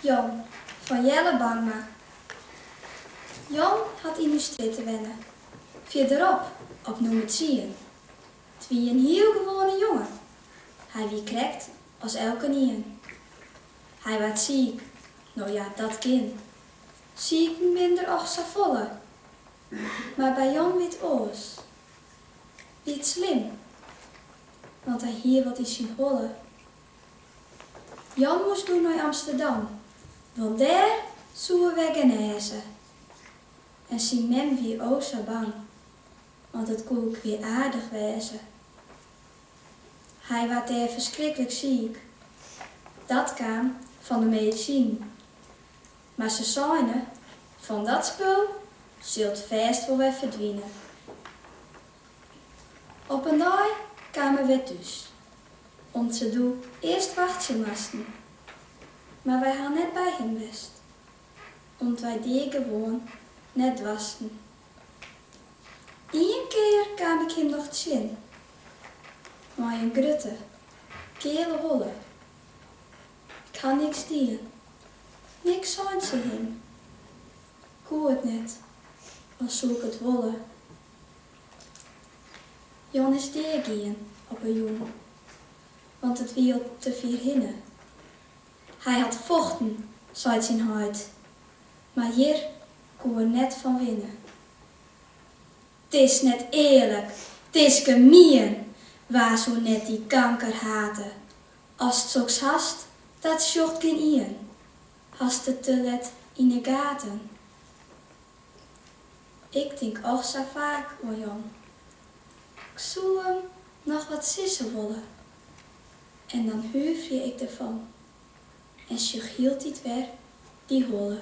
Jan van Jelle Bangma. Jan had in de stad te wennen. Verderop, op nummer 10. Het wie een heel gewone jongen. Hij wie krekt als elke nien. Hij werd ziek. Nou ja, dat kind. Ziek minder och zo volle. Maar bij Jan wit oors. Niet slim. Want hij hier wat is zien holle. Jan moest toen naar Amsterdam. Want daar zouden we genezen. En zijn mem wie o zo bang. Want het kon ook weer aardig wezen. Hij werd daar verschrikkelijk ziek. Dat kwam van de medicijn. Maar ze zeiden, van dat spul zult vast wel weer verdwijnen. Op een dag kwamen we thuis. Om te doen eerst wachtje moesten. Maar wij hadden net bij hem best. Want wij die gewoon net wasten. Eén keer kwam ik hem nog zien. Maar een grutte, kele holle. Ik kan niks dienen. Niks zijn ze hem. Ik hoor het net, als zoek het wolle. Jan is deergien op een jong, want het viel te veel hinnen. Hij had vochten, zei zijn huid, maar hier kon er net van winnen. Het is net eerlijk, het is gemeen, waar zo net die kanker haten. Als het zoks hast, dat sjocht geen ien, hast het te let in de gaten. Ik denk och zo vaak, o Jan. Ik zou hem nog wat sissen willen. En dan huiverde ik ervan. En sjoch hield dit weer die holle.